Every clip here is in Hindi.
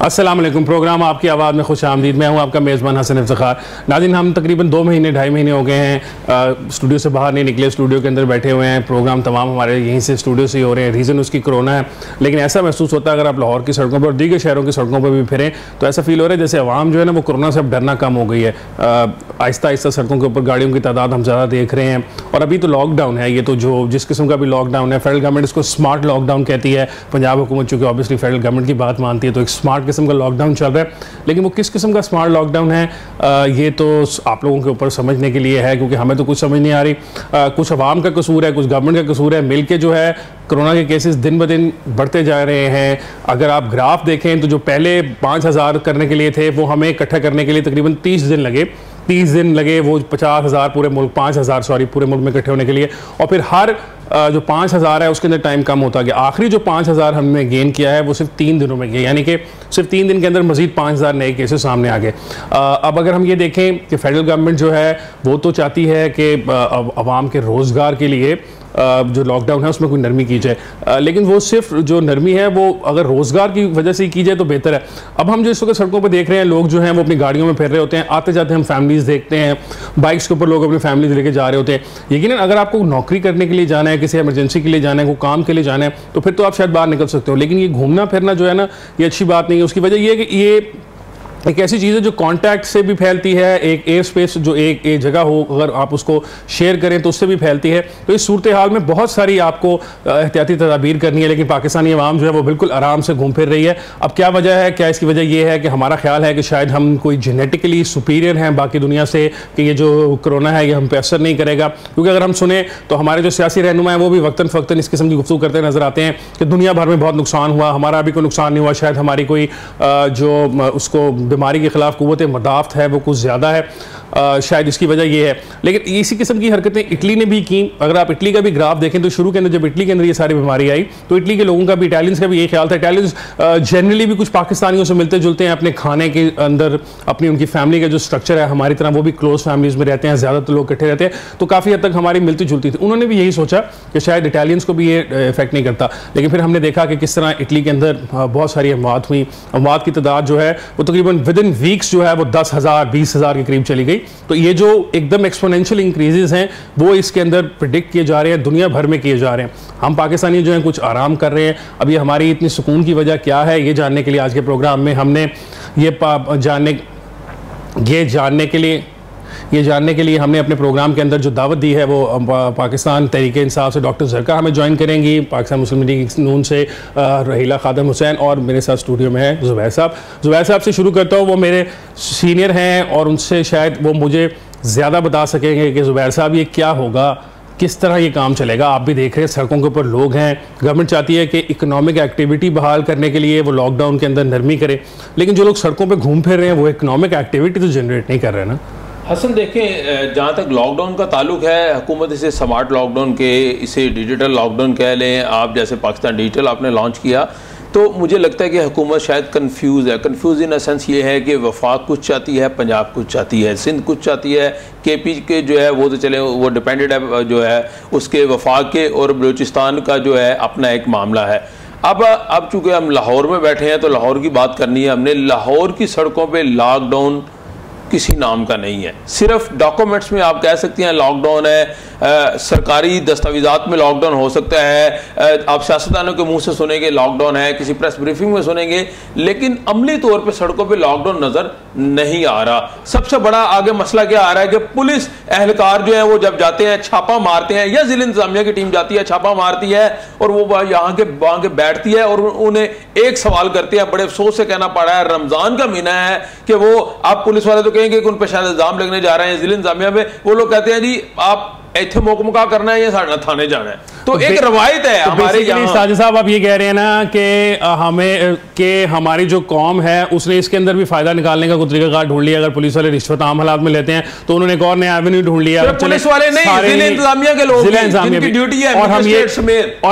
अस्सलाम वालेकुम। प्रोग्राम आपकी आवाज़ में खुश आमदीद। मैं हूं आपका मेज़बान हसन इफ्तिखार। नाज़रीन, हम तकरीबन 2-2.5 महीने हो गए हैं स्टूडियो से बाहर नहीं निकले, स्टूडियो के अंदर बैठे हुए हैं। प्रोग्राम तमाम हमारे यहीं से स्टूडियो से ही हो रहे हैं। रीज़न उसकी कोरोना है, लेकिन ऐसा महसूस होता है अगर आप लाहौर की सड़कों पर और दीगर शहरों की सड़कों पर भी फिरें तो ऐसा फील हो रहा है जैसे आवाम जो है ना वो कोरोना से अब डरना कम हो गई है। आहिस्ता आहिस्ता सड़कों के ऊपर गाड़ियों की तादाद हम ज़्यादा देख रहे हैं। और अभी तो लॉकडाउन है, ये तो जो जिस किस्म का भी लॉकडाउन है, फेडरल गवर्नमेंट इसको स्मार्ट लॉकडाउन कहती है। पंजाब हुकूमत चूँकि ऑब्वियसली फेडरल गवर्नमेंट की बात मानती है तो एक स्मार्ट किस्म का लॉकडाउन चल रहा है। लेकिन वो किस किस्म का स्मार्ट लॉकडाउन है ये तो आप लोगों के ऊपर समझने के लिए है, क्योंकि हमें तो कुछ समझ नहीं आ रही। कुछ अवाम का कसूर है, कुछ गवर्नमेंट का कसूर है, मिलके जो है कोरोना के केसेस दिन ब दिन बढ़ते जा रहे हैं। अगर आप ग्राफ देखें तो जो पहले 5,000 करने के लिए थे वो हमें इकट्ठा करने के लिए तकरीबन 30 दिन लगे। 30 दिन लगे वो 50,000 पूरे मुल्क 5,000 सॉरी पूरे मुल्क में इकट्ठे होने के लिए। और फिर हर जो 5,000 है उसके अंदर टाइम कम होता गया। आखिरी जो 5,000 हमने गेन किया है वो सिर्फ 3 दिनों में किया, यानी कि सिर्फ 3 दिन के अंदर मजीद 5,000 नए केसेस सामने आ गए। अब अगर हम ये देखें कि फेडरल गवर्नमेंट जो है वो तो चाहती है कि आवाम के रोज़गार के लिए जो लॉकडाउन है उसमें कोई नरमी की जाए, लेकिन वो सिर्फ जो नरमी है वो अगर रोज़गार की वजह से की जाए तो बेहतर है। अब हम जो इस वक्त सड़कों पर देख रहे हैं लोग जो हैं वो अपनी गाड़ियों में फिर रहे होते हैं, आते जाते हम फैमिलीज़ देखते हैं, बाइक्स के ऊपर लोग अपनी फैमिलीज लेके जा रहे होते हैं। यकीनन अगर आपको नौकरी करने के लिए जाना है, किसी एमरजेंसी के लिए जाना है, कोई काम के लिए जाना है तो फिर तो आप शायद बाहर निकल सकते हो, लेकिन ये घूमना फिरना जो है ना ये अच्छी बात नहीं है। उसकी वजह ये है कि ये एक ऐसी चीज़ है जो कांटेक्ट से भी फैलती है। एक एयर स्पेस जो एक जगह हो अगर आप उसको शेयर करें तो उससे भी फैलती है। तो इस सूरत हाल में बहुत सारी आपको एहतियाती तदाबीर करनी है, लेकिन पाकिस्तानी अवाम जो है वो बिल्कुल आराम से घूम फिर रही है। अब क्या वजह है? क्या इसकी वजह यह है कि हमारा ख्याल है कि शायद हम कोई जेनेटिकली सुपीरियर हैं बाकी दुनिया से, कि ये जो कोरोना है ये हम पे असर नहीं करेगा। क्योंकि अगर हम सुने तो हमारे जो सियासी रहनुमा है वो भी वक्तन फ़क्तन इस किस्म की गुफ्तगू करते नजर आते हैं कि दुनिया भर में बहुत नुकसान हुआ, हमारा अभी कोई नुकसान नहीं हुआ, शायद हमारी कोई जो उसको बीमारी के खिलाफ कुव्वत मदाफ़त है वो कुछ ज़्यादा है, शायद इसकी वजह ये है। लेकिन इसी किस्म की हरकतें इटली ने भी की। अगर आप इटली का भी ग्राफ देखें तो शुरू के अंदर जब इटली के अंदर ये सारी बीमारी आई तो इटली के लोगों का भी, इटालियंस का भी यही ख्याल था। इटालियंस जनरली भी कुछ पाकिस्तानियों से मिलते जुलते हैं अपने खाने के अंदर, अपनी उनकी फैमिली का जो स्ट्रक्चर है हमारी तरह वो भी क्लोज फैमिलीज में रहते हैं, ज़्यादातर लोग इकट्ठे रहते हैं, तो काफ़ी हद तक हमारी मिलती जुलती थी। उन्होंने भी यही सोचा कि शायद इटालियंस को भी ये इफेक्ट नहीं करता। लेकिन फिर हमने देखा कि किस तरह इटली के अंदर बहुत सारी अमवात हुई। अमवात की तादाद जो है वो तकरीबन विद इन वीक्स जो है वो 10,000 20,000 के करीब चली गई। तो ये जो एकदम एक्सपोनेंशियल इंक्रीजेस हैं वो इसके अंदर प्रिडिक्ट किए जा रहे हैं, दुनिया भर में किए जा रहे हैं। हम पाकिस्तानी जो हैं कुछ आराम कर रहे हैं। अब ये हमारी इतनी सुकून की वजह क्या है ये जानने के लिए आज के प्रोग्राम में हमने ये जानने के लिए हमने अपने प्रोग्राम के अंदर जो दावत दी है वो पाकिस्तान तहरीक इंसाफ से डॉक्टर ज़रका हमें ज्वाइन करेंगी, पाकिस्तान मुस्लिम लीग नून से रहीला खादम हुसैन, और मेरे साथ स्टूडियो में है ज़ुबैर साहब। ज़ुबैर साहब से शुरू करता हूँ, वो मेरे सीनियर हैं और उनसे शायद वो मुझे ज़्यादा बता सकेंगे कि ज़ुबैर साहब ये क्या होगा, किस तरह ये काम चलेगा। आप भी देख रहे हैं सड़कों के ऊपर लोग हैं, गवर्नमेंट चाहती है कि इकोनॉमिक एक्टिविटी बहाल करने के लिए वो लॉकडाउन के अंदर नरमी करे, लेकिन जो लोग सड़कों पर घूम फिर रहे हैं वो इकोनॉमिक एक्टिविटी तो जनरेट नहीं कर रहे ना। हसन देखें, जहाँ तक लॉकडाउन का ताल्लुक है, हुकूमत इसे स्मार्ट लॉकडाउन के, इसे डिजिटल लॉकडाउन कह लें आप, जैसे पाकिस्तान डिजिटल आपने लॉन्च किया, तो मुझे लगता है कि हुकूमत शायद कंफ्यूज है। कंफ्यूज इन सेंस ये है कि वफाक कुछ चाहती है, पंजाब कुछ चाहती है, सिंध कुछ चाहती है, KP के जो है वो तो चले वो डिपेंडेड है जो है उसके वफाक के, और बलूचिस्तान का जो है अपना एक मामला है। अब चूँकि हम लाहौर में बैठे हैं तो लाहौर की बात करनी है हमने। लाहौर की सड़कों पर लॉकडाउन किसी नाम का नहीं है, सिर्फ डॉक्यूमेंट्स में आप कह सकते हैं लॉकडाउन है, सरकारी दस्तावेजात में लॉकडाउन हो सकता है, आप सियासतदानों के मुंह से सुनेंगे लॉकडाउन है, किसी प्रेस ब्रीफिंग में सुनेंगे, लेकिन अमली तौर पे सड़कों पे लॉकडाउन नजर नहीं आ रहा। सबसे बड़ा आगे मसला क्या आ रहा है कि पुलिस एहलकार जो है वो जब जाते हैं छापा मारते हैं, या जिला इंतजामिया की टीम जाती है छापा मारती है और वो यहाँ के बैठती है और उन्हें एक सवाल करते हैं, बड़े अफसोस से कहना पड़ रहा है, रमजान का महीना है कि वो आप पुलिस वाले तो कहेंगे कि उन पर शायद इल्जाम लगने जा रहे हैं जिला इंतजामिया में, वो लोग कहते हैं जी आप इतने मोकमुका करना है या साढ़े थाने जाना है। तो एक रवायत है हमारे यहाँ। साजिद साहब आप ये कह रहे हैं ना कि हमारी जो कौम है उसने इसके अंदर भी फायदा निकालने का कोई तरीकाकार ढूंढ लिया। अगर पुलिस वाले रिश्वत आम हालात में लेते हैं तो उन्होंने एक और नया एवेन्यू ढूंढ लिया। पुलिस वाले नहीं, जिला इंतजामिया के लोग जिनकी ड्यूटी है, और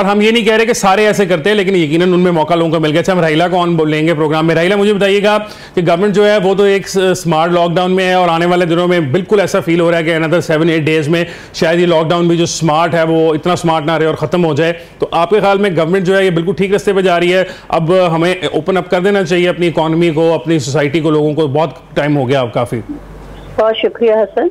हम ये नहीं कह रहे कि सारे ऐसे करते हैं, लेकिन यकीनन उनमें मौका लोगों को मिल गया। हम राहिला को ऑन बोलेंगे प्रोग्राम में। राहिला, मुझे बताइएगा कि गवर्नमेंट जो है वो तो एक स्मार्ट लॉकडाउन में है और आने वाले दिनों में बिल्कुल ऐसा फील हो रहा है कि अनदर 7-8 डेज में शायद ये लॉकडाउन भी जो स्मार्ट है वो इतना स्मार्ट ना रहे और ख़त्म हो जाए, तो आपके ख्याल में गवर्नमेंट जो है ये बिल्कुल ठीक रास्ते पे जा रही है? अब हमें ओपन अप कर देना चाहिए अपनी इकॉनमी को, अपनी सोसाइटी को, लोगों को? बहुत टाइम हो गया अब काफ़ी। बहुत शुक्रिया हसन।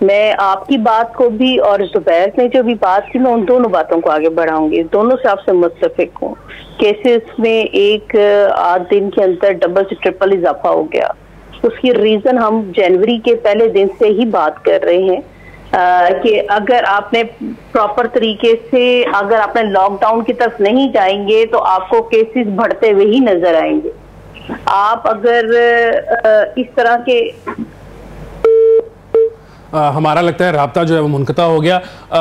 मैं आपकी बात को भी और जुबैर ने जो भी बात की, मैं उन दोनों बातों को आगे बढ़ाऊंगी। दोनों से आपसे मुत्तफिक हूँ। केसेस में एक 8 दिन के अंदर डबल से ट्रिपल इजाफा हो गया। उसकी रीजन हम जनवरी के पहले दिन से ही बात कर रहे हैं कि अगर आपने प्रॉपर तरीके से, अगर आपने लॉकडाउन की तरफ नहीं जाएंगे तो आपको केसेस बढ़ते हुए ही नजर आएंगे। आप अगर इस तरह के हमारा लगता है राब्ता जो है वो मुनक़ता हो गया।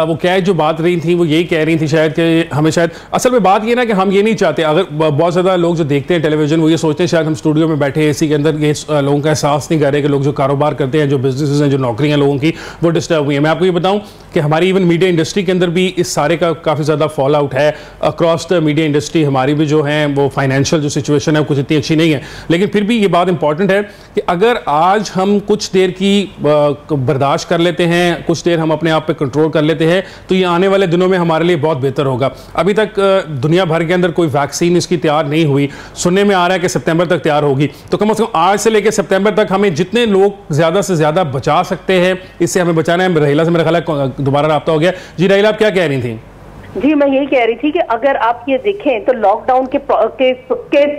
वो क्या है, जो बात रही थी वो यही कह रही थी शायद कि हमें शायद असल में बात ये ना कि हम ये नहीं चाहते, अगर बहुत ज़्यादा लोग जो देखते हैं टेलीविज़न वो ये सोचते हैं शायद हम स्टूडियो में बैठे एसी के अंदर, ये लोगों का एहसास नहीं कर रहे कि लोग जो कारोबार करते हैं, जो बिजनेस हैं, जो नौकरियाँ लोगों की, वो डिस्टर्ब हुई है। मैं आपको ये बताऊँ कि हमारी इवन मीडिया इंडस्ट्री के अंदर भी इस सारे का काफ़ी ज़्यादा फॉल आउट है। अक्रॉस द मीडिया इंडस्ट्री हमारी भी जो है वो फाइनेंशियल जो सिचुएशन है कुछ इतनी अच्छी नहीं है, लेकिन फिर भी ये बात इंपॉर्टेंट है कि अगर आज हम कुछ देर की बर्दाश्त कर लेते हैं, कुछ देर हम अपने आप पे कंट्रोल कर लेते हैं, तो ये आने वाले दिनों में हमारे लिए बहुत बेहतर होगा। अभी तक दुनिया भर के अंदर कोई वैक्सीन इसकी तैयार नहीं हुई, सुनने में आ रहा है कि सितंबर तक तैयार होगी। तो कम से कम आज से लेकर सितंबर तक हमें जितने लोग ज़्यादा से ज़्यादा बचा सकते हैं, इससे हमें बचाना है। रहीला से मेरा ख्याल है दोबारा राब्ता हो गया। जी रहीला, आप क्या कह रही थी? जी, मैं यही कह रही थी कि अगर आप ये देखें तो लॉकडाउन के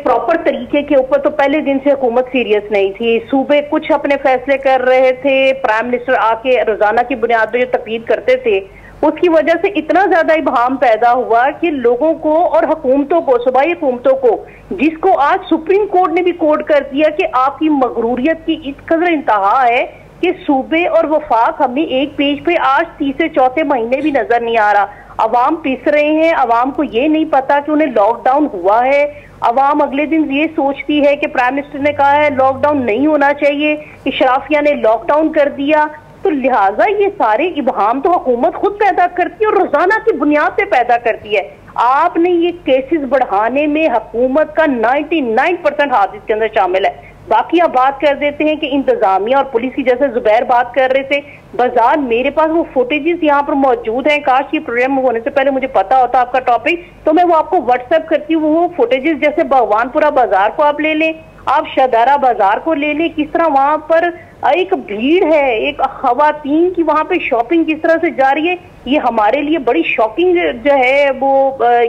प्रॉपर तरीके के ऊपर तो पहले दिन से हुकूमत सीरियस नहीं थी। सूबे कुछ अपने फैसले कर रहे थे, प्राइम मिनिस्टर आके रोजाना की बुनियाद पर जो तकरीर करते थे, उसकी वजह से इतना ज्यादा इबहम पैदा हुआ कि लोगों को और हुकूमतों को, सूबाई हुकूमतों को, जिसको आज सुप्रीम कोर्ट ने भी कोर्ट कर दिया कि आपकी मगरूरियत की इस कदर इंतहा है कि सूबे और वफाक हमें एक पेज पे आज तीसरे चौथे महीने भी नजर नहीं आ रहा। अवाम पिस रहे हैं, अवाम को ये नहीं पता कि उन्हें लॉकडाउन हुआ है। अवाम अगले दिन ये सोचती है कि प्राइम मिनिस्टर ने कहा है लॉकडाउन नहीं होना चाहिए, इशराफिया ने लॉकडाउन कर दिया। तो लिहाजा ये सारे इबहम तो हुकूमत खुद पैदा करती है और रोजाना की बुनियाद पे पैदा करती है। आपने ये केसेस बढ़ाने में हुकूमत का 99% हाथ इसके अंदर शामिल है। बाकी आप बात कर देते हैं कि इंतजामिया और पुलिस की, जैसे जुबैर बात कर रहे थे, बाजार मेरे पास वो फुटेजेस यहाँ पर मौजूद हैं। काश ये प्रोग्राम होने से पहले मुझे पता होता आपका टॉपिक, तो मैं वो आपको व्हाट्सएप करती हूँ। वो फुटेजेस जैसे भगवानपुरा बाजार को आप ले लें, आप शदारा बाजार को ले लें, किस तरह वहां पर एक भीड़ है, एक खवातीन की वहां पे शॉपिंग किस तरह से जा रही है, ये हमारे लिए बड़ी शॉकिंग जो है वो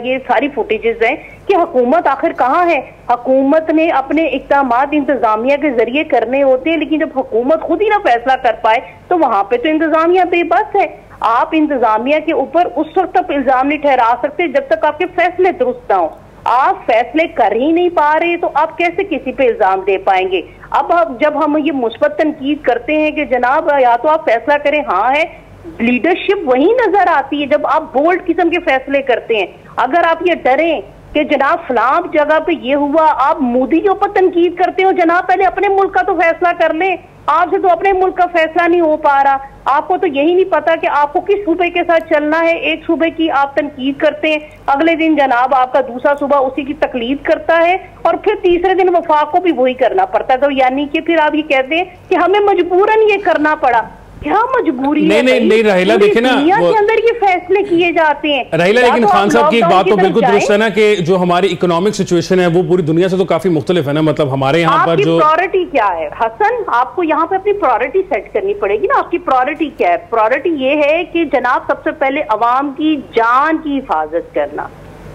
ये सारी फुटेजेस हैं कि हुकूमत आखिर कहाँ है। हुकूमत ने अपने इक़दामात इंतजामिया के जरिए करने होते हैं, लेकिन जब हुकूमत खुद ही ना फैसला कर पाए तो वहां पे तो इंतजामिया बेबस है। आप इंतजामिया के ऊपर उस वक्त तक इल्जाम नहीं ठहरा सकते जब तक आपके फैसले दुरुस्त ना हो। आप फैसले कर ही नहीं पा रहे तो आप कैसे किसी पे इल्जाम दे पाएंगे। अब जब हम ये मुस्बत तनकीद करते हैं कि जनाब या तो आप फैसला करें, हाँ है, लीडरशिप वही नजर आती है जब आप बोल्ड किस्म के फैसले करते हैं। अगर आप ये डरें कि जनाब फलां जगह पे ये हुआ, आप मोदी के ऊपर तनकीद करते हो, जनाब पहले अपने मुल्क का तो फैसला कर लें। आपसे तो अपने मुल्क का फैसला नहीं हो पा रहा, आपको तो यही नहीं पता कि आपको किस सूबे के साथ चलना है। एक सूबे की आप तनकीद करते हैं, अगले दिन जनाब आपका दूसरा सूबा उसी की तकलीद करता है और फिर तीसरे दिन वफाक को भी वही करना पड़ता है। तो यानी कि फिर आप ये कहते हैं कि हमें मजबूरन ये करना पड़ा। क्या मजबूरी है? नहीं रहीला, देखिए ना, दुनिया के अंदर ये फैसले किए जाते हैं रहीला, लेकिन खान साहब की एक बात तो बिल्कुल दुरुस्त है ना कि जो हमारी इकोनॉमिक सिचुएशन है वो पूरी दुनिया से तो काफी मुख्तलिफ है ना। मतलब हमारे यहाँ पर जो प्रायोरिटी क्या है हसन, आपको यहाँ पे अपनी प्रायोरिटी सेट करनी पड़ेगी ना। आपकी प्रायोरिटी क्या है? प्रायोरिटी ये है कि जनाब सबसे पहले अवाम की जान की हिफाजत करना।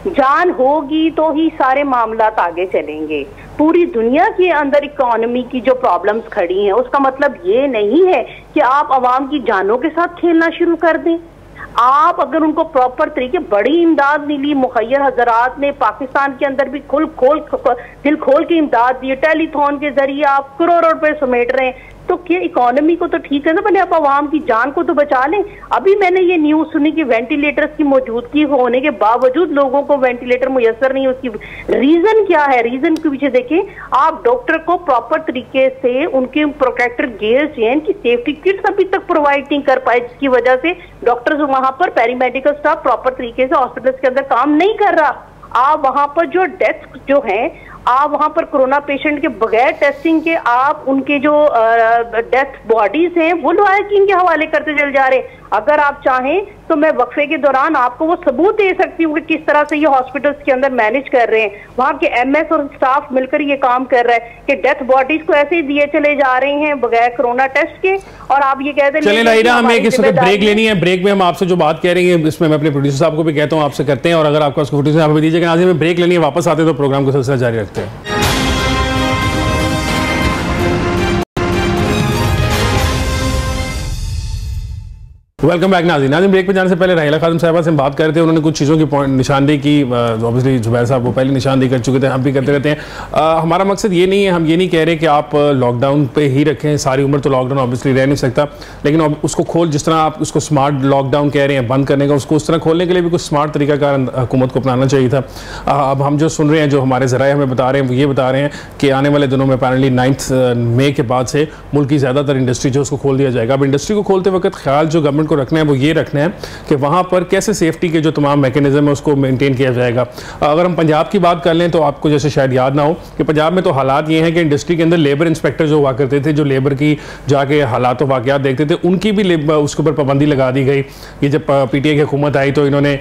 जान होगी तो ही सारे मामलात आगे चलेंगे। पूरी दुनिया के अंदर इकोनॉमी की जो प्रॉब्लम्स खड़ी हैं उसका मतलब ये नहीं है कि आप अवाम की जानों के साथ खेलना शुरू कर दें। आप अगर उनको प्रॉपर तरीके, बड़ी इमदाद मिली, मुखैर हजरात ने पाकिस्तान के अंदर भी दिल खोल के इमदाद दी, टेलीथॉन के जरिए आप करोड़ों रुपए समेट रहे हैं, तो क्या इकोनॉमी को तो ठीक है ना, पहले आप आवाम की जान को तो बचा लें। अभी मैंने ये न्यूज सुनी कि वेंटिलेटर्स की मौजूदगी होने के बावजूद लोगों को वेंटिलेटर मुयसर नहीं है। उसकी रीजन क्या है? रीजन के पीछे देखें, आप डॉक्टर को प्रॉपर तरीके से उनके प्रोटेक्टर गियर्स हैं, इनकी सेफ्टी किट्स अभी तक प्रोवाइड नहीं कर पाए, जिसकी वजह से डॉक्टर्स वहां पर, पैरामेडिकल स्टाफ प्रॉपर तरीके से हॉस्पिटल्स के अंदर काम नहीं कर रहा। आप वहां पर जो डेस्क जो हैं, आप वहां पर कोरोना पेशेंट के बगैर टेस्टिंग के आप उनके जो डेथ बॉडीज हैं वो लोग इनके हवाले करते चल जा रहे हैं। अगर आप चाहें तो मैं वक्फे के दौरान आपको वो सबूत दे सकती हूँ कि किस तरह से ये हॉस्पिटल्स के अंदर मैनेज कर रहे हैं, वहाँ के एमएस और स्टाफ मिलकर ये काम कर रहा है कि डेथ बॉडीज को ऐसे ही दिए चले जा रहे हैं बगैर कोरोना टेस्ट के, और आप ये कहते हैं चलिए नाहिदा, हमें इस वक्त ब्रेक लेनी है। ब्रेक में हम आपसे जो बात कह रहे हैं इसमें मैं अपने प्रोड्यूसर साहब को भी कहता हूँ आपसे करते हैं, और अगर आपको उसको प्रोड्यूसर आप भी दीजिएगा। नाज़रीन में ब्रेक लेनी है, वापस आते तो प्रोग्राम को सिलसिला जारी रखते हैं। वेलकम बैक नाज़रीन। ब्रेक पे जाने से पहले राहिला खातून साहिबा से हम बात कर रहे थे, उन्होंने कुछ चीज़ों की निशानदेही की। ऑब्वियसली जुबैर साहब वो पहले निशानदेही कर चुके थे, हम भी करते रहते हैं। हमारा मकसद ये नहीं है, हम ये नहीं कह रहे कि आप लॉकडाउन पे ही रखें सारी उम्र, तो लॉकडाउन ऑब्वियसली रह नहीं सकता, लेकिन उसको खोल, जिस तरह आप उसको स्मार्ट लॉकडाउन कह रहे हैं बंद करने का, उसको उस तरह खोलने के लिए भी कुछ स्मार्ट तरीकाकार हुकूमत को अपनाना चाहिए था। अब हम जो सुन रहे हैं, जो हमारे ज़राए हमें बता रहे हैं, वो ये बता रहे हैं कि आने वाले दिनों में अपेरेंटली 9 मई के बाद से मुल्क की ज़्यादातर इंडस्ट्री जो उसको खोल दिया जाएगा। अब इंडस्ट्री को खोलते वक्त ख्याल जो गवर्नमेंट को रखना है वो ये रखना है कि वहां पर कैसे सेफ्टी के जो तमाम मैकेनिज्म है उसको मेंटेन किया जाएगा। अगर हम पंजाब की बात कर लें तो आपको जैसे शायद याद ना हो कि पंजाब में तो हालात ये हैं कि इंडस्ट्री के अंदर लेबर इंस्पेक्टर जो हुआ करते थे, जो लेबर की जाके हालात व वाक़यात देखते थे, उनकी भी उसके ऊपर पाबंदी लगा दी गई। ये जब पीटीआई की हुकूमत आई तो इन्होंने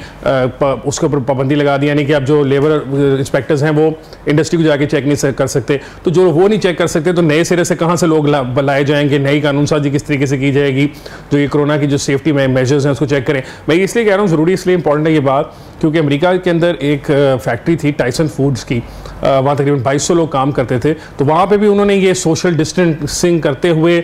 उसके ऊपर पाबंदी लगा दी, यानी कि अब जो लेबर इंस्पेक्टर्स हैं वो इंडस्ट्री को जाके चेक नहीं कर सकते। तो जो वो नहीं चेक कर सकते तो नए सिरे से कहाँ से लोग लाए जाएंगे, नई कानून साजी किस तरीके से की जाएगी, जो ये कोरोना की जो सेफ्टी मेजर्स हैं उसको चेक करें। मैं इसलिए कह रहा हूँ ज़रूरी इसलिए इंपॉर्टेंट है ये बात, क्योंकि अमेरिका के अंदर एक फैक्ट्री थी टाइसन फूड्स की, वहाँ तकरीबन 2200 लोग काम करते थे। तो वहाँ पे भी उन्होंने ये सोशल डिस्टेंसिंग करते हुए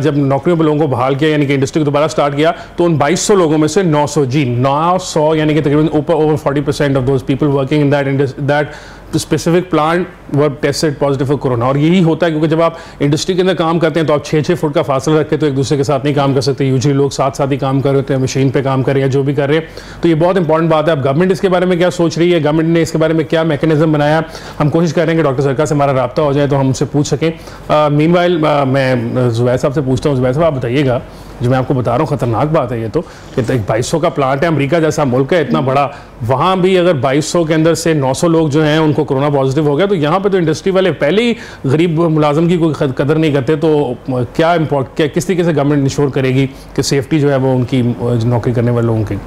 जब नौकरियों पर लोगों को बहाल किया, यानी कि इंडस्ट्री को दोबारा स्टार्ट किया, तो उन 2200 लोगों में से 900 यानी कि तकरीबन over 40% of those people working in that specific plant were tested positive for corona. और यही होता है क्योंकि जब आप इंडस्ट्री के अंदर काम करते हैं तो आप 6-6 फुट का फासला रख के तो एक दूसरे के साथ नहीं काम कर सकते। यूजुअली लोग साथ ही काम कर रहे होते हैं, मशीन पे काम कर रहे हैं, जो भी कर रहे हैं। तो ये बहुत इंपॉर्टेंट बात है। अब गवर्नमेंट इसके बारे में क्या सोच रही है, गवर्नमेंट ने इसके बारे में क्या मैकेनिज्म बनाया, हम कोशिश कर रहे हैं कि डॉक्टर सरकार से हमारा रब्ता हो जाए तो हम उनसे पूछ सकें। मीनवाइल मैं जुबैर साहब से पूछता हूँ। जुबैर साहब आप बताइएगा, जो मैं आपको बता रहा हूँ खतरनाक बात है ये तो, कि 2200 का प्लांट है, अमेरिका जैसा मुल्क है इतना बड़ा, वहाँ भी अगर 2200 के अंदर से 900 लोग जो हैं उनको कोरोना पॉजिटिव हो गया, तो यहाँ पे तो इंडस्ट्री वाले पहले ही गरीब मुलाजम की कोई कदर नहीं करते। तो क्या किस तरीके से गवर्नमेंट इंश्योर करेगी कि सेफ्टी जो है वो उनकी नौकरी करने वाले लोगों की?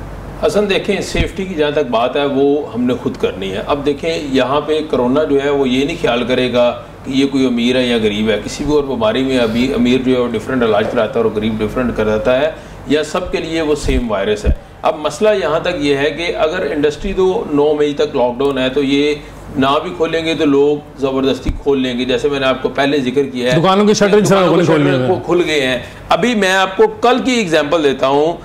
हसन देखें, सेफ्टी की जहाँ तक बात है वो हमने खुद करनी है। अब देखें यहाँ पे कोरोना जो है वो ये नहीं ख्याल करेगा कि ये कोई अमीर है या गरीब है। किसी भी और बीमारी में अभी अमीर जो है वो डिफरेंट इलाज कराता है और गरीब डिफरेंट कराता है, या सब के लिए वो सेम वायरस है। अब मसला यहाँ तक ये है कि अगर इंडस्ट्री तो 9 मई तक लॉकडाउन है, तो ये ना भी खोलेंगे तो लोग ज़बरदस्ती खोल लेंगे। जैसे मैंने आपको पहले जिक्र किया है, दुकानों के शटर खुल गए हैं। अभी मैं आपको कल की एग्जांपल देता हूँ।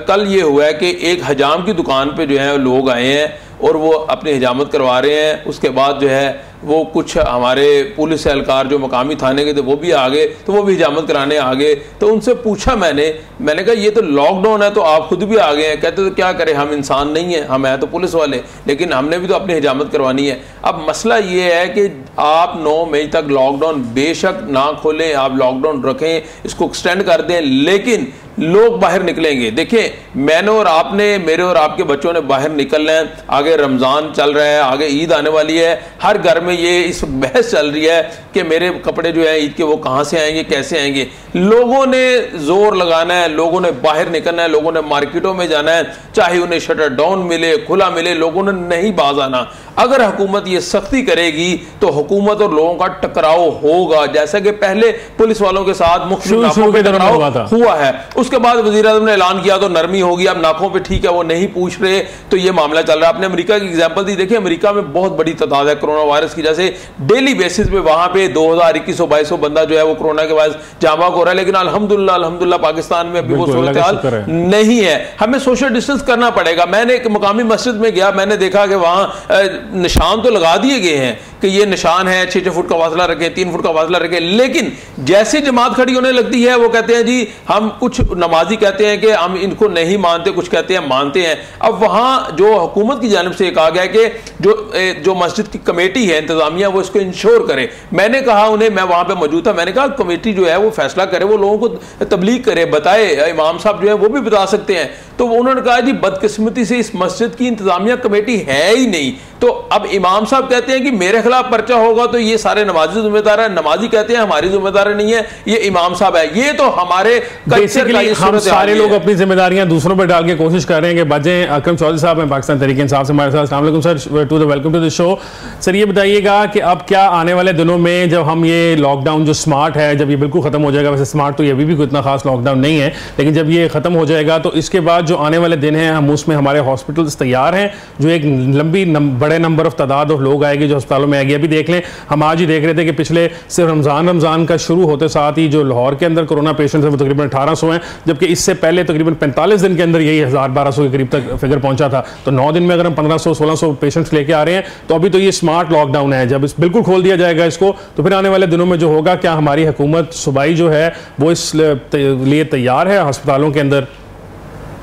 कल ये हुआ है कि एक हजाम की दुकान पे जो है लोग आए हैं और वो अपनी हिजामत करवा रहे हैं। उसके बाद जो है वो कुछ हमारे पुलिस एहलकार जो मकामी थाने के थे वो भी आ गए, तो वो भी हिजामत कराने आ गए। तो उनसे पूछा मैंने कहा ये तो लॉकडाउन है तो आप खुद भी आ गए हैं। कहते तो क्या करें, हम इंसान नहीं हैं, हम हैं तो पुलिस वाले, लेकिन हमने भी तो अपनी हिजामत करवानी है। अब मसला ये है कि आप 9 मई तक लॉकडाउन बेशक ना खोलें, आप लॉकडाउन रखें, इसको एक्सटेंड कर दें, लेकिन लोग बाहर निकलेंगे। देखें, मैंने और आपने, मेरे और आपके बच्चों ने बाहर निकलना है। आगे रमज़ान चल रहा है, आगे ईद आने वाली है। हर घर में ये इस बहस चल रही है कि मेरे कपड़े जो है ईद के वो कहाँ से आएंगे, कैसे आएंगे। लोगों ने जोर लगाना है, लोगों ने बाहर निकलना है, लोगों ने मार्केटों में जाना है, चाहे उन्हें शटर डाउन मिले, खुला मिले, लोगों ने नहीं बाज आना। अगर हुकूमत ये सख्ती करेगी तो हुकूमत और लोगों का टकराव होगा, जैसा कि पहले पुलिस वालों के साथ मुख्तलिफ टकराव हुआ है। उसके बाद वज़ीर आज़म ने ऐलान किया तो नरमी होगी। अब नाकों पे ठीक है वो नहीं पूछ रहे, तो ये मामला चल रहा है। आपने अमेरिका की एग्जांपल दी, देखिए अमेरिका में बहुत बड़ी तादाद है कोरोना वायरस की, जैसे डेली बेसिस पे वहां पे 2000-2100-2200 बंदा जो है वो कोरोना के वायरस जामा हो रहा है। लेकिन अल्हम्दुलिल्लाह पाकिस्तान में अभी वो सूरत हाल नहीं है। हमें सोशल डिस्टेंस करना पड़ेगा। मैंने एक मकामी मस्जिद में गया, मैंने देखा कि वहां निशान तो लगा दिए गए हैं कि ये निशान है, 6-6 फुट का फासला रखें, 3 फुट का फासला रखें, लेकिन जैसे जमात खड़ी होने लगती है वो कहते हैं जी हम, कुछ नमाजी कहते हैं कि हम इनको नहीं मानते, कुछ कहते हैं मानते हैं। अब वहां जो हुकूमत की जानिब से कहा गया कि जो मस्जिद की कमेटी है, इंतजामिया, वो इसको इंश्योर करे। मैंने कहा उन्हें, मैं वहां पे मौजूद था, मैंने कहा कमेटी जो है वो फैसला करे, वो लोगों को तबलीग करे, बताए। इमाम साहब जो है वो भी बता सकते हैं। तो उन्होंने कहा जी बदकिस्मती से इस मस्जिद की इंतजामिया कमेटी है ही नहीं, तो अब इमाम साहब कहते हैं कि मेरे खिलाफ पर्चा होगा तो ये सारे नमाजी जिम्मेदार है, नमाजी कहते हैं हमारी जिम्मेदारी नहीं है, ये इमाम साहब है। ये तो हमारे कल्चर का, हम सारे लोग अपनी जिम्मेदारियां दूसरों पर डाल के कोशिश कर रहे हैं कि बचें। अकरम चौधरी साहब हैं पाकिस्तान तहरीक इंसाफ से हमारे साथ। अस्सलाम वालेकुम sir, to the welcome to the show. Sir ये बताइएगा कि अब क्या आने वाले दिनों में जब हम ये लॉकडाउन जो स्मार्ट है जब ये बिल्कुल खत्म हो जाएगा, वैसे स्मार्ट तो ये अभी भी कोई इतना खास लॉकडाउन नहीं है, लेकिन जब ये खत्म हो जाएगा तो इसके बाद जो आने वाले दिन हैं हम उसमें हमारे हॉस्पिटल्स तैयार हैं, जो एक लंबी बड़े नंबर ऑफ तादाद ऑफ लोग आएंगे जो अस्पतालों में आएगी। अभी देख लें, हम आज ही देख रहे थे कि पिछले सिर्फ रमज़ान का शुरू होते साथ ही जो लाहौर के अंदर कोरोना पेशेंट्स हैं वो तकरीबन 1800 हैं, जबकि इससे पहले तकरीबन 45 दिन के अंदर यही 1000-1200 के करीब तक फिगर पहुंचा था। तो 9 दिन में अगर हम 1500-1600 पेशेंट्स लेके आ रहे हैं तो अभी तो ये स्मार्ट लॉकडाउन है। जब इस बिल्कुल खोल दिया जाएगा इसको तो फिर आने वाले दिनों में जो होगा, क्या हमारी हुकूमत सूबाई जो है वो इस लिए तैयार है अस्पतालों के अंदर?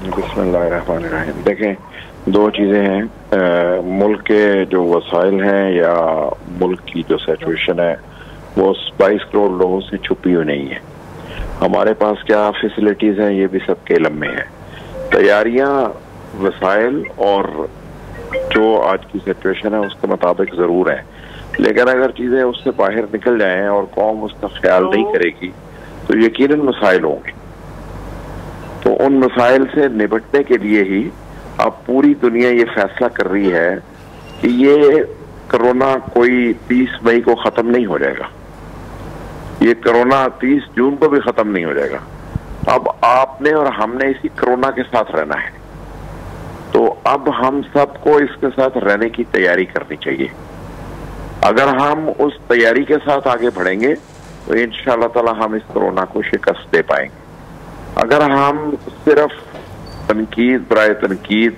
बिस्मिल्लाहिर्रहमानिर्रहीम। देखें, दो चीज़ें हैं, मुल्क के जो वसाइल हैं या मुल्क की जो सिचुएशन है वो 22 करोड़ लोगों से छुपी हुई नहीं है। हमारे पास क्या फैसिलिटीज़ हैं ये भी सबके इल्म में है। तैयारियां, वसाइल और जो आज की सिचुएशन है उसके मुताबिक ज़रूर है, लेकिन अगर चीज़ें उससे बाहर निकल जाएं और कौम उसका ख्याल नहीं करेगी तो यकीनन मसाइल होंगे। तो उन मसाइल से निपटने के लिए ही अब पूरी दुनिया ये फैसला कर रही है कि ये कोरोना कोई 30 मई को ख़त्म नहीं हो जाएगा, ये कोरोना 30 जून को भी ख़त्म नहीं हो जाएगा। अब आपने और हमने इसी कोरोना के साथ रहना है, तो अब हम सबको इसके साथ रहने की तैयारी करनी चाहिए। अगर हम उस तैयारी के साथ आगे बढ़ेंगे तो इंशाअल्लाह ताला हम इस कोरोना को शिकस्त दे पाएंगे। अगर हम सिर्फ तनकीद बराए तनकीद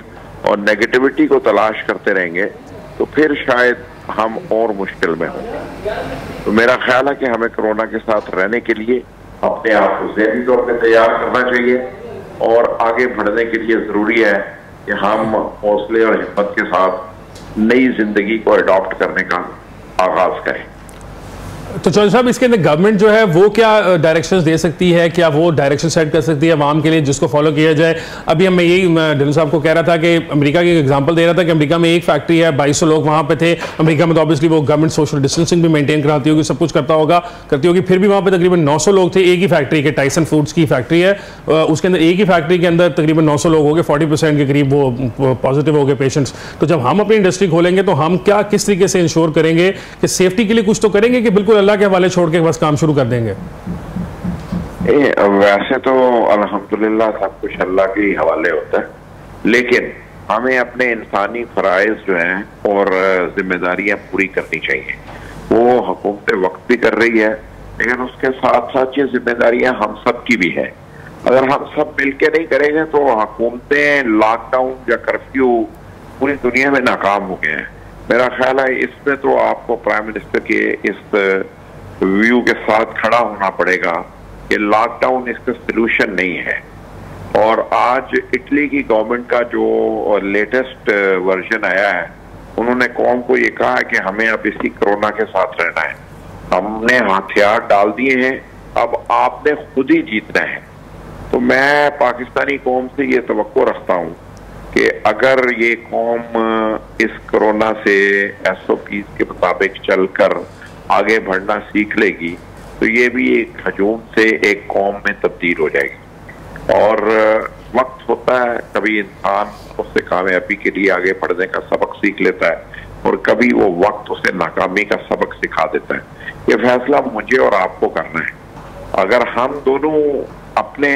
और नेगेटिविटी को तलाश करते रहेंगे तो फिर शायद हम और मुश्किल में होंगे। तो मेरा ख्याल है कि हमें कोरोना के साथ रहने के लिए अपने आप को ज़हनी तौर पर तैयार करना चाहिए और आगे बढ़ने के लिए ज़रूरी है कि हम हौसले और हिम्मत के साथ नई जिंदगी को अडॉप्ट करने का आगाज करें। तो चौधरी साहब, इसके अंदर गवर्नमेंट जो है वो क्या डायरेक्शंस दे सकती है, क्या वो डायरेक्शन सेट कर सकती है अवाम के लिए जिसको फॉलो किया जाए? अभी मैं यही ढिल्लों साहब को कह रहा था कि अमेरिका की एग्जांपल दे रहा था कि अमेरिका में एक फैक्ट्री है, 2200 लोग वहाँ पे थे। अमेरिका में तो ऑब्वियसली वो गवर्नमेंट सोशल डिस्टेंसिंग भी मेंटेन कराती होगी, सब कुछ करती होगी, फिर भी वहाँ पे तकरीबन 900 लोग थे एक ही फैक्ट्री के। टाइसन फूड्स की फैक्ट्री है, उसके अंदर एक ही फैक्ट्री के अंदर तकरीबन 900 लोग हो गए, 40% के करीब वो पॉजिटिव हो गए पेशेंट्स। तो जब हम अपनी इंडस्ट्री खोलेंगे तो हम क्या किस तरीके से इंश्योर करेंगे कि सेफ्टी के लिए कुछ तो करेंगे कि बिल्कुल अल्लाह के हवाले छोड़ के बस काम शुरू कर देंगे? वैसे तो अल्हम्दुलिल्लाह सब कुछ अल्लाह के हवाले होता है, लेकिन हमें अपने इंसानी फराइज जो हैं और जिम्मेदारियां पूरी करनी चाहिए। वो हुकूमत वक्त भी कर रही है, लेकिन उसके साथ साथ ये जिम्मेदारियां हम सब की भी है। अगर हम सब मिलके नहीं करेंगे तो हुकूमतें लॉकडाउन या कर्फ्यू पूरी दुनिया में नाकाम हो गए हैं। मेरा ख्याल है इसमें तो आपको प्राइम मिनिस्टर के इस व्यू के साथ खड़ा होना पड़ेगा कि लॉकडाउन इसका सलूशन नहीं है। और आज इटली की गवर्नमेंट का जो लेटेस्ट वर्जन आया है, उन्होंने कौम को ये कहा है कि हमें अब इसी कोरोना के साथ रहना है, हमने हथियार डाल दिए हैं, अब आपने खुद ही जीतना है। तो मैं पाकिस्तानी कौम से ये तवक्को रखता हूँ कि अगर ये कौम इस कोरोना से SOPs के मुताबिक चलकर आगे बढ़ना सीख लेगी तो ये भी एक हजूम से एक कौम में तब्दील हो जाएगी। और वक्त होता है, कभी इंसान उससे कामयाबी के लिए आगे बढ़ने का सबक सीख लेता है और कभी वो वक्त उसे नाकामी का सबक सिखा देता है। ये फैसला मुझे और आपको करना है। अगर हम दोनों अपने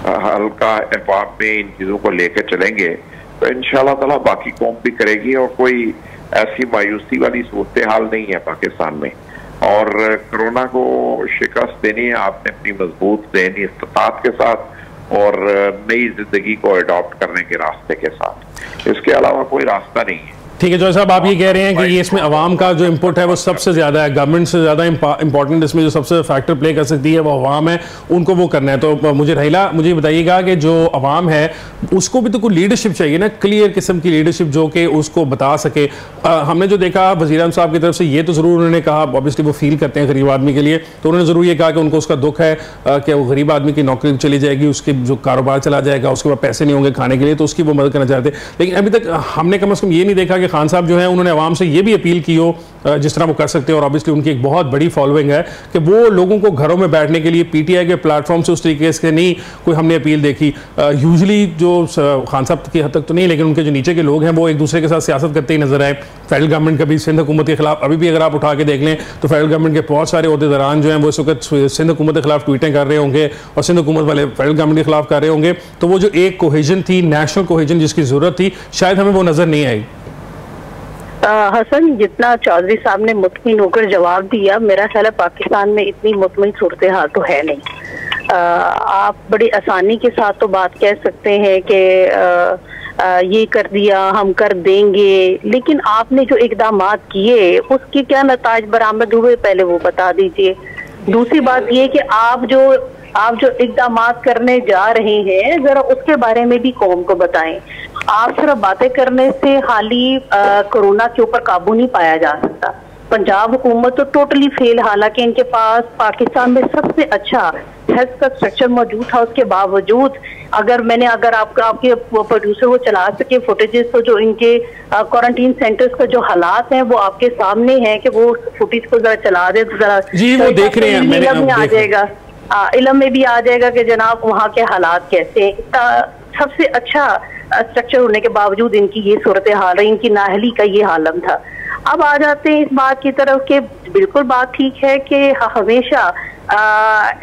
हल्का अहबाब में इन चीज़ों को लेकर चलेंगे तो इंशाअल्लाह ताला बाकी कौम भी करेगी और कोई ऐसी मायूसी वाली सूरत हाल नहीं है पाकिस्तान में। और कोरोना को शिकस्त देनी है आपने अपनी मजबूत ज़हनी इस्तिताअत के साथ और नई जिंदगी को अडॉप्ट करने के रास्ते के साथ। इसके अलावा कोई रास्ता नहीं है। ठीक है जॉय साहब, आप ये कह रहे हैं कि ये इसमें अवाम का जो इनपुट है वो सबसे ज़्यादा है, गवर्नमेंट से ज़्यादा इंपॉर्टेंट इसमें जो सबसे फैक्टर प्ले कर सकती है वो अवाम है, उनको वो करना है। तो मुझे बताइएगा कि जो अवाम है उसको भी तो कोई लीडरशिप चाहिए ना, क्लियर किस्म की लीडरशिप जो कि उसको बता सके। हमने जो देखा वज़ीर-ए-आज़म साहब की तरफ से ये तो ज़रूर उन्होंने कहा, ऑब्वियसली वो फील करते हैं गरीब आदमी के लिए, तो उन्होंने ज़रूर ये कहा कि उनको उसका दुख है कि वो गरीब आदमी की नौकरी चली जाएगी, उसके जो कारोबार चला जाएगा, उसके बाद पैसे नहीं होंगे खाने के लिए, तो उसकी वो मदद करना चाहते। लेकिन अभी तक हमने कम अज़ कम ये नहीं देखा कि खान साहब जो है उन्होंने आवाम से ये भी अपील की हो जिस तरह वो कर सकते हैं, और ऑब्वियसली उनकी एक बहुत बड़ी फॉलोइंग है, कि वो लोगों को घरों में बैठने के लिए पीटीआई के प्लेटफॉर्म से उस तरीके से नहीं कोई हमने अपील देखी। यूजुअली जो खान साहब की हद तक तो नहीं, लेकिन उनके जो नीचे के लोग हैं वो एक दूसरे के साथ सियासत करते ही नजर आए। फेडरल गवर्नमेंट का भी सिंध हुकूमत के खिलाफ अभी भी अगर आप उठा के देख लें तो फेडरल गवर्नमेंट के बहुत सारे अहदेदारान जो हैं वो इस वक्त सिंध हुकूमत के खिलाफ ट्वीटें कर रहे होंगे और सिंध हुकूमत वाले फेडरल गवर्नमेंट के खिलाफ कर रहे होंगे। तो वो जो एक कोहेजन थी, नेशनल कोहेजन जिसकी जरूरत थी, शायद हमें वो नजर नहीं आई। हसन, जितना चौधरी साहब ने मुतमिन होकर जवाब दिया, मेरा ख्याल है पाकिस्तान में इतनी मुतमिन सूरत हाल तो है नहीं। आप बड़ी आसानी के साथ तो बात कह सकते हैं कि ये कर दिया, हम कर देंगे, लेकिन आपने जो इकदामात किए उसके क्या नताज बरामद हुए पहले वो बता दीजिए। दूसरी बात ये कि आप जो इकदामात करने जा रहे हैं जरा उसके बारे में भी कौम को बताएं। आप सिर्फ बातें करने से हाली कोरोना के ऊपर काबू नहीं पाया जा सकता। पंजाब हुकूमत तो टोटली फेल, हालांकि इनके पास पाकिस्तान में सबसे अच्छा हेल्थ का स्ट्रक्चर मौजूद था, उसके बावजूद अगर आपके प्रोड्यूसर वो चला सके फुटेजेस, तो जो इनके क्वारंटीन सेंटर्स का जो हालात हैं वो आपके सामने हैं कि वो फुटेज को जरा चला दे तो जरा जी वो देख रहे हैं, मैंने आ जाएगा, इल्म में भी आ जाएगा कि जनाब वहाँ के हालात कैसे हैं। सबसे अच्छा स्ट्रक्चर होने के बावजूद इनकी ये सूरत हाल है, इनकी नाअहली का ये हालम था। अब आ जाते हैं इस बात की तरफ कि बिल्कुल बात ठीक है कि हमेशा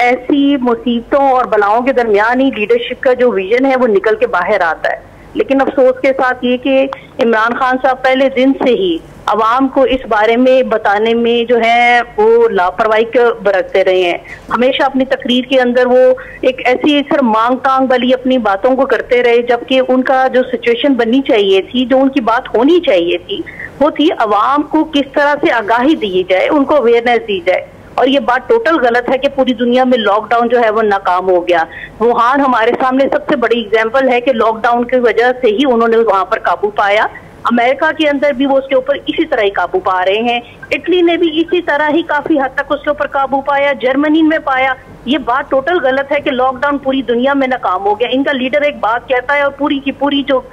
ऐसी मुसीबतों और बलाओं के दरमियान ही लीडरशिप का जो विजन है वो निकल के बाहर आता है। लेकिन अफसोस के साथ ये कि इमरान खान साहब पहले दिन से ही अवाम को इस बारे में बताने में जो है वो लापरवाही बरतते रहे हैं। हमेशा अपनी तकरीर के अंदर वो एक ऐसी सिर्फ मांग टांग वाली अपनी बातों को करते रहे, जबकि उनका जो सिचुएशन बननी चाहिए थी, जो उनकी बात होनी चाहिए थी, वो थी अवाम को किस तरह से आगाही दी जाए, उनको अवेयरनेस दी जाए। और ये बात टोटल गलत है कि पूरी दुनिया में लॉकडाउन जो है वो नाकाम हो गया। वुहान हमारे सामने सबसे बड़ी एग्जाम्पल है कि लॉकडाउन की वजह से ही उन्होंने वहां पर काबू पाया। अमेरिका के अंदर भी वो उसके ऊपर इसी तरह ही काबू पा रहे हैं। इटली ने भी इसी तरह ही काफी हद तक उसके ऊपर काबू पाया, जर्मनी में पाया। ये बात टोटल गलत है कि लॉकडाउन पूरी दुनिया में नाकाम हो गया। इनका लीडर एक बात कहता है और पूरी की पूरी जो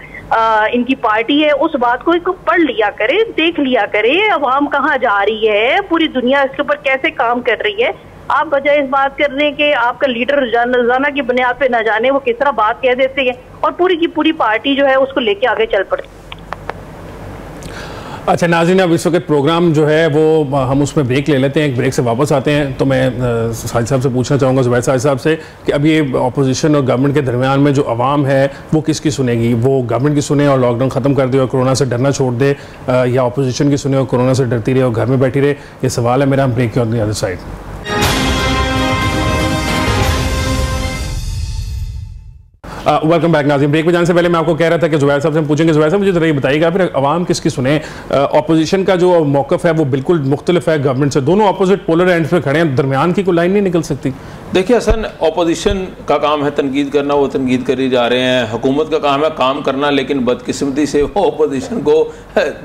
इनकी पार्टी है उस बात को एक पढ़ लिया करे, देख लिया करे, अवाम कहाँ जा रही है, पूरी दुनिया इसके ऊपर कैसे काम कर रही है। आप बजाय इस बात कर रहे हैं कि आपका लीडर रोजाना की बुनियाद पे न जाने वो किस तरह बात कह देते हैं और पूरी की पूरी पार्टी जो है उसको लेके आगे चल पड़ती। अच्छा नाज़रीन, अब इस वक्त प्रोग्राम जो है वो हम उसमें ब्रेक ले लेते हैं, एक ब्रेक से वापस आते हैं। तो मैं साजिद साहब से पूछना चाहूँगा, ज़ुबैर साजिद साहब से, कि अब ये अपोजिशन और गवर्नमेंट के दरमियान में जो आवाम है वो किसकी सुनेगी? वो गवर्नमेंट की सुने और लॉकडाउन ख़त्म कर दे और कोरोना से डरना छोड़ दे, या अपोजिशन की सुने और कोरोना से डरती रहे और घर में बैठी रहे? ये सवाल है मेरा। हम ब्रेक की on the other side. Welcome back नाज़रीन। ब्रेक में जाने से पहले मैं आपको कह रहा था कि ज़ुबैर साहब से हम पूछेंगे। ज़ुबैर साहब मुझे जरा ये बताइएगा फिर अवाम किसकी सुने? अपोजिशन का जो मौक़िफ़ है वो बिल्कुल मुख्तलिफ है गवर्नमेंट से, दोनों अपोजिट पोलर एंड पे खड़े हैं, दरमियान की कोई लाइन नहीं निकल सकती। देखिए हसन, अपोजिशन का काम है तनकीद करना, वो तनकीद करी जा रहे हैं। हुकूमत का काम है काम करना, लेकिन बदकिस्मती से वो अपोजिशन को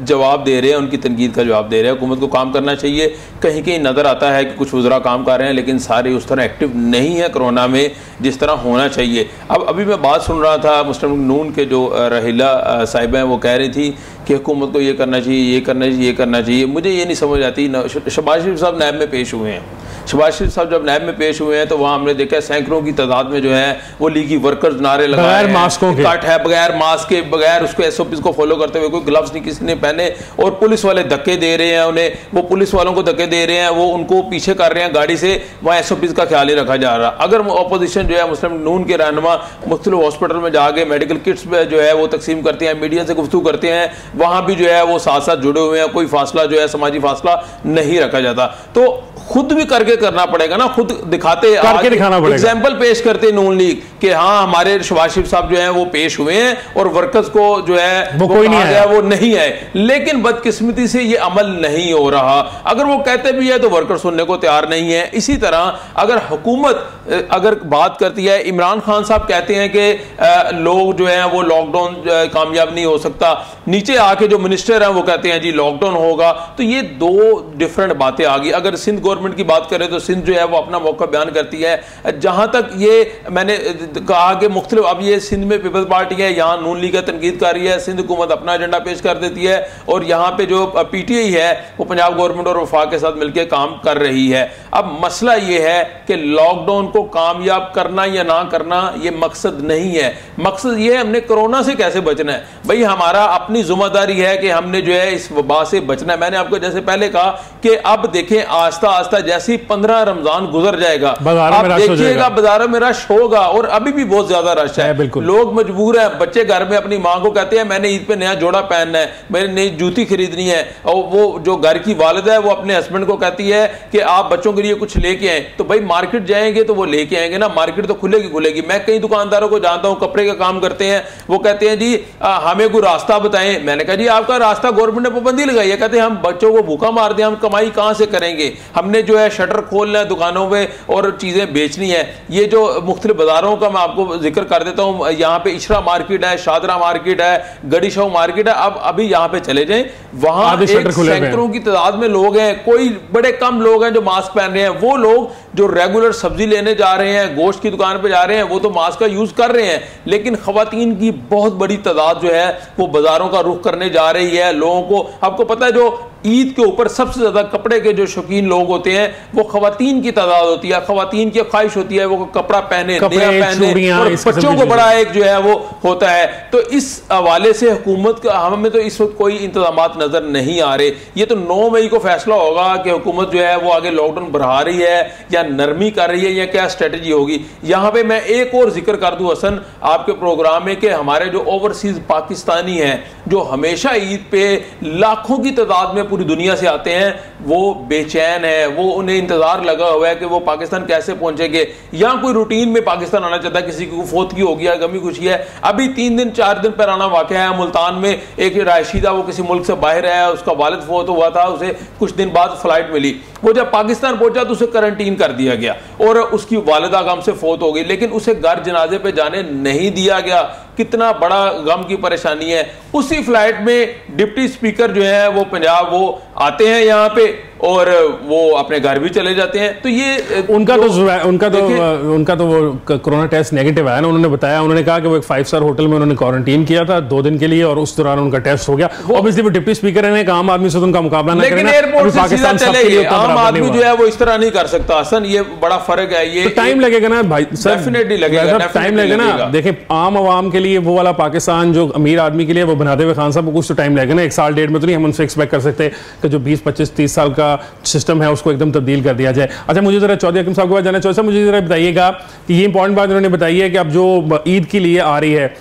जवाब दे रहे हैं, उनकी तनकीद का जवाब दे रहे हैं। हुकूमत को काम करना चाहिए। कहीं कहीं नज़र आता है कि कुछ वज़रा काम कर रहे हैं, लेकिन सारे उस तरह एक्टिव नहीं है कोरोना में जिस तरह होना चाहिए। अब अभी मैं बात सुन रहा था, मुस्लिम नून के जो रहीला साहिबा हैं वो कह रही थी कि हुकूमत को ये करना चाहिए, ये करना चाहिए, ये करना चाहिए। मुझे ये नहीं समझ आती। शहबाज शरीफ साहब नैब में पेश हुए हैं। शहबाज शरीफ साहब जब नैब में पेश हुए हैं तो वहाँ हमने देखा सैकड़ों की तादाद में जो है वो लीगी वर्कर्स नारे लगाए, बगैर मास्कों के, कट है, बगैर मास्क के, बगैर उसको एसओपीज को फॉलो करते हुए, कोई ग्लव्स नहीं किसी ने पहने, और पुलिस वाले धक्के दे रहे हैं उन्हें, वो पुलिस वालों को धक्के दे रहे हैं, वो उनको पीछे कर रहे हैं गाड़ी से, वहाँ एसओपीज का ख्याल ही रखा जा रहा। अगर अपोजिशन जो है मुस्लिम नून के रहनुमा मुख्तलिफ हॉस्पिटल में जाके मेडिकल किट्स जो है वो तकसीम करते हैं, मीडिया से गुफ्तगू करते हैं, वहाँ भी जो है वो साथ साथ जुड़े हुए हैं, कोई फासला जो है समाजी फासला नहीं रखा जाता। तो खुद भी करके करना पड़ेगा ना, खुद दिखाते करके दिखाना पड़ेगा, एग्जाम्पल पेश करते नून लीग कि हाँ हमारे शहबाज शरीफ साहब जो हैं वो पेश हुए हैं और वर्कर्स को जो है वो कोई नहीं है, वो नहीं है। लेकिन बदकिस्मती से ये अमल नहीं हो रहा। अगर वो कहते भी है तो वर्कर सुनने को तैयार नहीं है। इसी तरह अगर हुकूमत अगर बात करती है, इमरान खान साहब कहते हैं कि लोग जो हैं वो लॉकडाउन कामयाब नहीं हो सकता, नीचे आके जो मिनिस्टर हैं वो कहते हैं जी लॉकडाउन होगा। तो ये दो डिफरेंट बातें आ गई। अगर सिंध गवर्नमेंट की बात करें तो सिंध जो है वो अपना मौका बयान करती है। जहां तक ये मैंने कहा कि मुख्तलिफ, अब ये सिंध में पीपल्स पार्टी है, यहाँ नून लीग का तनकीद कर रही है, सिंध हुकूमत अपना एजेंडा पेश कर देती है, और यहाँ पे जो PTI है वो पंजाब गवर्नमेंट और वफाक के साथ मिलकर काम कर रही है। अब मसला ये है कि लॉकडाउन को कामयाब करना या ना करना ये मकसद नहीं है। मकसद ये है हमने कोरोना से कैसे बचना है। भाई हमारा अपनी जिम्मेदारी है कि हमने जो है इस वबा से बचना है। मैंने आपको जैसे पहले कहा कि अब देखें आस्ता आस्ता जैसे ही 15 रमजान गुजर जाएगा आप देखिएगा बाजारों में रश होगा, और अभी भी बहुत ज्यादा रश है। लोग मजबूर हैं, बच्चे घर में अपनी मां को कहते हैं मैंने ईद पे नया जोड़ा पहनना है, मैंने नई जूती खरीदनी है, और वो जो घर की वालिदा है वो अपने हस्बैंड को कहती है कि आप बच्चों के लिए कुछ लेके आए। तो भाई मार्केट जाएंगे तो वो लेके आएंगे ना, मार्केट तो खुलेगी। मैं कई दुकानदारों को जानता हूं कपड़े का काम करते हैं, वो कहते हैं जी हमें कोई रास्ता बताएं। मैंने कहा जी आपका रास्ता गवर्नमेंट ने पाबंदी लगाई है। कहते हैं हम बच्चों को भूखा मार दें, हम कमाई कहां से करेंगे, हमने जो है शटर खोलना है दुकानों में और चीजें बेचनी है। ये जो मुख्तलिफ बाजारों का मैं आपको जिक्र कर देता हूं, यहाँ पे इशरा मार्केट है, शादरा मार्केट है, गड़ी शाह मार्केट है। अब अभी यहाँ पे चले जाएं, वहां सैकड़ों की तादाद में लोग हैं, कोई बड़े कम लोग हैं जो मास्क पहन रहे हैं। वो लोग जो रेगुलर सब्जी लेने जा रहे हैं, गोश्त की दुकान पे जा रहे हैं, वो तो मास्क का यूज कर रहे हैं, लेकिन खवातीन की बहुत बड़ी तादाद जो है वो बाजारों का रुख करने जा रही है। लोगों को, आपको पता है, जो ईद के ऊपर सबसे ज्यादा कपड़े के जो शौकीन लोग होते हैं वो खवातीन की तादाद होती है। खवातीन की ख्वाहिश होती है वो कपड़ा पहने, नया पहने, और बच्चों को बड़ा एक जो है वो होता है। तो इस हवाले से हुकूमत का हमें तो इस वक्त कोई इंतजामात नजर नहीं आ रहे। ये तो 9 मई को फैसला होगा कि हुकूमत जो है वो आगे लॉकडाउन बढ़ा रही है या नरमी कर रही है या क्या स्ट्रेटजी होगी। यहां पे मैं एक और जिक्र कर दूं हसन आपके प्रोग्राम में कि हमारे जो ओवरसीज पाकिस्तानी हैं जो हमेशा ईद पे लाखों की तादाद में पूरी दुनिया से आते हैं, वो बेचैन है, वो उन्हें इंतजार लगा हुआ है कि वो पाकिस्तान कैसे पहुंचेंगे, या कोई रूटीन में पाकिस्तान आना चाहता है, किसी को फौतगी हो गया, गमी खुशी है। अभी 3 दिन 4 दिन पुराना वाकया है मुल्तान में, एक राशिद वो किसी मुल्क से बाहर आया, उसका वालिद फौत हुआ था, उसे कुछ दिन बाद फ्लाइट मिली, वो जब पाकिस्तान पहुंचा तो उसे क्वारंटीन कर दिया गया और उसकी वालिदा गम से फौत हो गई, लेकिन उसे घर जनाजे पे जाने नहीं दिया गया। कितना बड़ा गम की परेशानी है। उसी फ्लाइट में डिप्टी स्पीकर जो है वो पंजाब वो आते हैं यहाँ पे और वो अपने घर भी चले जाते हैं। तो ये उनका तो वो कोरोना टेस्ट नेगेटिव आया ना, उन्होंने बताया, उन्होंने कहा कि वो एक 5 स्टार होटल में उन्होंने क्वारंटीन किया था 2 दिन के लिए और उस दौरान उनका टेस्ट हो गया। ऑब्वियसली वो डिप्टी स्पीकर है, एक आम आदमी से उनका मुकाबला नहीं करें, एयरपोर्ट से सीधा चले गए। आम आदमी जो है वो इस तरह नहीं कर सकता हसन, ये बड़ा फर्क है। ये टाइम लगेगा ना भाई, डेफिनेटली लगेगा, टाइम लगेगा ना। देखें आम आवाम के लिए वो वाला पाकिस्तान जो अमीर आदमी के लिए वो बनाते हुए खान साहब को कुछ तो टाइम लगेगा ना। 1 साल 1.5 में तो नहीं हम उनसे एक्सपेक्ट कर सकते कि जो 20, 25, 30 साल का सिस्टम है उसको एकदम तब्दील कर दिया जाए। अच्छा मुझे जरा चौधरी हकीम साहब के पास जाना चाहिए। मुझे जरा बताइएगा कि ये इंपॉर्टेंट बात उन्होंने बताई है कि अब जो ईद के लिए आ रही है,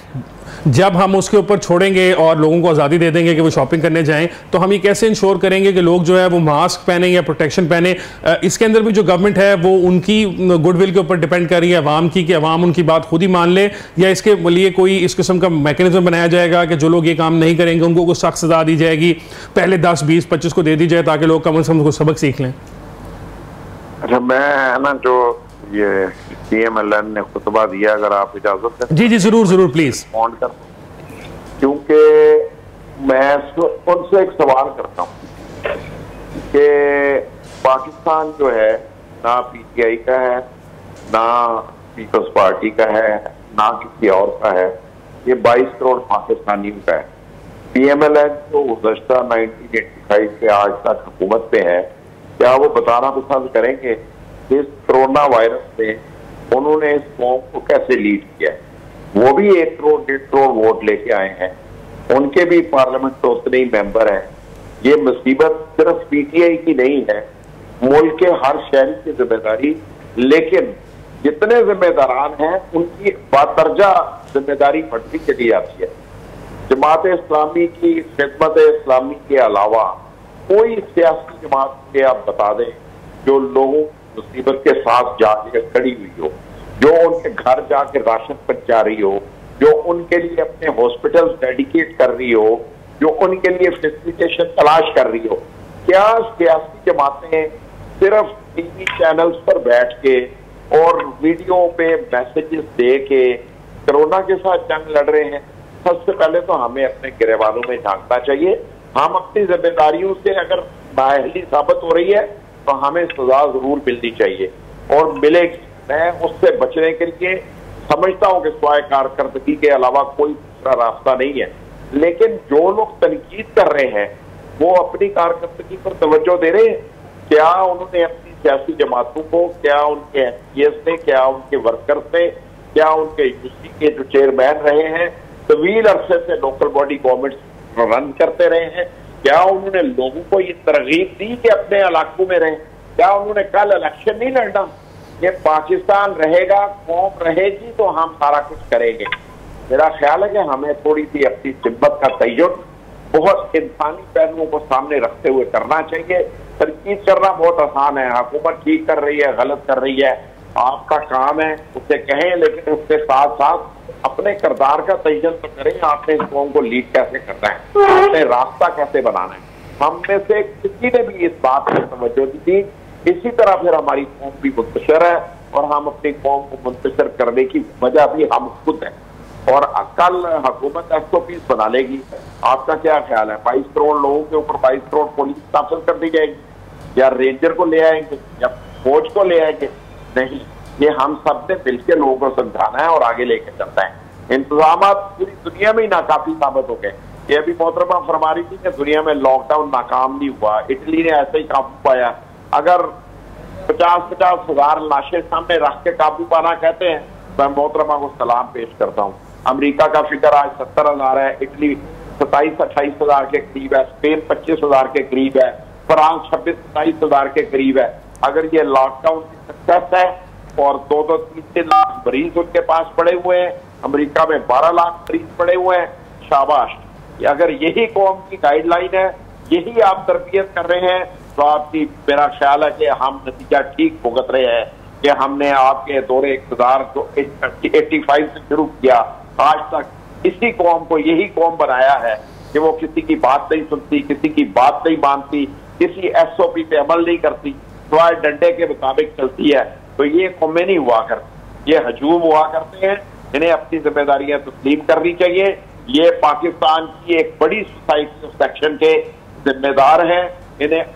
जब हम उसके ऊपर छोड़ेंगे और लोगों को आज़ादी दे देंगे कि वो शॉपिंग करने जाएं, तो हम ये कैसे इंश्योर करेंगे कि लोग जो है वो मास्क पहने या प्रोटेक्शन पहने। इसके अंदर भी जो गवर्नमेंट है वो उनकी गुडविल के ऊपर डिपेंड कर रही है अवाम की, कि अवाम उनकी बात खुद ही मान ले, या इसके लिए कोई इस किस्म का मैकेनिज्म बनाया जाएगा कि जो लोग ये काम नहीं करेंगे उनको कुछ सख्त सजा दी जाएगी, पहले 10, 20, 25 को दे दी जाए ताकि लोग कम से कम सबक सीख लें। अच्छा मैं ना जो ये CMLN ने खुतबा दिया, अगर आप इजाजत दें। जी जरूर प्लीज। क्योंकि मैं उनसे एक सवाल करता हूँ कि पाकिस्तान जो है ना PTI का है, ना पीपल्स पार्टी का है, ना किसी और का है, ये 22 करोड़ पाकिस्तानियों का है। CMLN जो गुज़श्ता 1985 से आज तक हुकूमत पे है, क्या वो बताना पसंद करेंगे इस कोरोना वायरस में उन्होंने इस कौम को कैसे लीड किया है? वो भी 1 करोड़ 1.5 करोड़ वोट लेके आए हैं, उनके भी पार्लियामेंट तो उतने ही मेंबर हैं। ये मुसीबत सिर्फ PTI की नहीं है, मुल्क के हर शहरी की जिम्मेदारी, लेकिन जितने जिम्मेदारान हैं उनकी बादर्जा जिम्मेदारी बढ़ती चली जाती है। जमात इस्लामी की खिदमत इस्लामी के अलावा कोई सियासी जमात के आप बता दें जो लोगों मुसीबत के साथ जाके खड़ी हुई हो, जो उनके घर जाके राशन पहुंचा रही हो, जो उनके लिए अपने हॉस्पिटल डेडिकेट कर रही हो, जो उनके लिए फैसिलिटेशन तलाश कर रही हो। क्या सियासी जमातें सिर्फ टीवी चैनल्स पर बैठ के और वीडियो पे मैसेजेस दे के कोरोना के साथ जंग लड़ रहे हैं? सबसे पहले तो हमें अपने गिरेबानों में झांकना चाहिए। हम अपनी जिम्मेदारियों से अगर नाअहली साबित हो रही है तो हमें सजा जरूर मिलनी चाहिए और मिलेगी। मैं उससे बचने के लिए समझता हूं कि स्वाय कारकर्दगी के अलावा कोई दूसरा रास्ता नहीं है, लेकिन जो लोग तनकीद कर रहे हैं वो अपनी कारकर्दगी पर तवज्जो दे रहे हैं? क्या उन्होंने अपनी सियासी जमातों को, क्या उनके एमपीएस ने, क्या उनके वर्कर्स ने, क्या उनके यूसी के जो चेयरमैन रहे हैं तवील अरसे से लोकल बॉडी गवर्नमेंट रन करते रहे हैं, क्या उन्होंने लोगों को ये तरगीब दी कि अपने इलाकों में रहें? क्या उन्होंने कल इलेक्शन नहीं लड़ना? ये पाकिस्तान रहेगा, कौम रहेगी तो हम सारा कुछ करेंगे। मेरा ख्याल है कि हमें थोड़ी सी अपनी हिम्मत का तय्युन बहुत इंसानी पहलुओं को सामने रखते हुए करना चाहिए। तनकीद करना बहुत आसान है, हुकूमत ठीक कर रही है, गलत कर रही है, आपका काम है उसे कहें, लेकिन उसके साथ साथ अपने किरदार का तय्युन तो करें। आपने इस कौम को लीड कैसे करना है, अपने रास्ता कैसे बनाना है। हम में से किसी ने भी इस बात पर तवज्जो दी थी, इसी तरह फिर हमारी कौम भी मुंतशिर है और हम अपनी कौम को मुंतशिर करने की वजह भी हम खुद हैं। और कल हुकूमत SOPs बना लेगी। आपका क्या ख्याल है, 22 करोड़ लोगों के ऊपर 22 करोड़ पुलिस नाफिज कर दी जाएगी, या रेंजर को ले आएंगे, या फौज को ले आएंगे? नहीं, ये हम सब ने मिलकर लोगों को समझाना है और आगे लेकर चलना है। इंतजाम पूरी दुनिया में ही नाकाफी साबित हो गए। ये अभी मोहतरमा फरमा रही थी कि दुनिया में लॉकडाउन नाकाम नहीं हुआ, इटली ने ऐसे ही काबू पाया। अगर 50-50 हजार लाशें सामने रख के काबू पाना कहते हैं तो मैं मोहतरमा को सलाम पेश करता हूँ। अमेरिका का फिगर आज 70,000 है, इटली 27-28 हजार के करीब है, स्पेन 25 हजार के करीब है, फ्रांस 26-27 हजार के करीब है। अगर ये लॉकडाउन की सक्सेस है और 2-3 लाख मरीज उनके पास पड़े हुए हैं, अमेरिका में 12 लाख मरीज पड़े हुए हैं, शाबाश। अगर यही कौम की गाइडलाइन है, यही आप तरबियत कर रहे हैं तो आपकी, मेरा ख्याल है कि हम नतीजा ठीक भुगत रहे हैं कि हमने आपके दौरे इक़्तिदार जो 85 से शुरू किया आज तक इसी कौम को यही कौम बनाया है कि वो किसी की बात नहीं सुनती, किसी की बात नहीं मानती, किसी SOP पे अमल नहीं करती, स्वाय डंडे के मुताबिक चलती है। तो ये कौमें नहीं हुआ करती, ये हजूम हुआ करते हैं। इन्हें अपनी जिम्मेदारियां तस्लीम करनी चाहिए। ये पाकिस्तान की एक बड़ी सोसाइटी सेक्शन के जिम्मेदार हैं,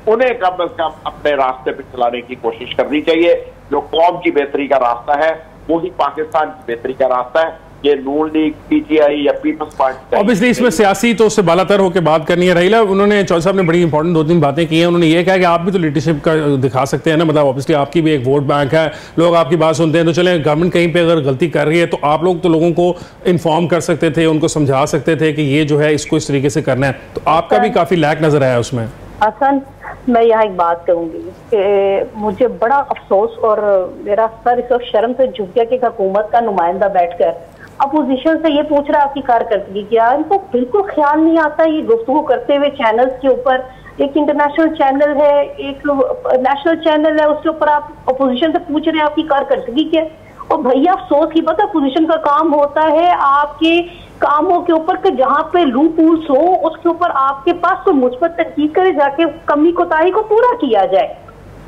उन्हें कम से कम अपने रास्ते पे चलाने की कोशिश करनी चाहिए। जो कौम की बेहतरी का रास्ता है वही पाकिस्तान की बेहतरी का रास्ता है। ये नून लीग, PTI या पीपल्स पार्टी, ऑब्वियसली इसमें सियासी तो उससे बालातर होकर बात करनी है। रहीला, उन्होंने चौधरी साहब ने बड़ी इंपॉर्टेंट 2-3 बातें की हैं। उन्होंने ये कहा कि आप भी तो लीडरशिप का दिखा सकते हैं ना, मतलब ऑब्वियसली आपकी भी एक वोट बैंक है, लोग आपकी बात सुनते हैं। तो चले गवर्नमेंट कहीं पे अगर गलती कर रही है तो आप लोग तो लोगों को इन्फॉर्म कर सकते थे, उनको समझा सकते थे कि ये जो है इसको इस तरीके से करना है। तो आपका भी काफी लैक नजर आया उसमें। हसन, मैं यहाँ एक बात कहूंगी कि मुझे बड़ा अफसोस और मेरा सर इस वक्त शर्म से झुक गया कि हुकूमत का नुमाइंदा बैठकर अपोजिशन से ये पूछ रहा है आपकी कारकर्दगी क्या। इनको बिल्कुल ख्याल नहीं आता ये गुफ्तगू करते हुए चैनल्स के ऊपर। एक इंटरनेशनल चैनल है, एक नेशनल चैनल है, उसके ऊपर आप अपोजिशन से पूछ रहे हैं आपकी कारकर्दगी क्या। और भैया अफसोस की बात, अपोजिशन का काम होता है आपके कामों के ऊपर कि जहाँ पे लूपहोल्स हो उसके ऊपर आपके पास कोई मुस्बत तहकीक करे, जाके कमी कोताही को पूरा किया जाए।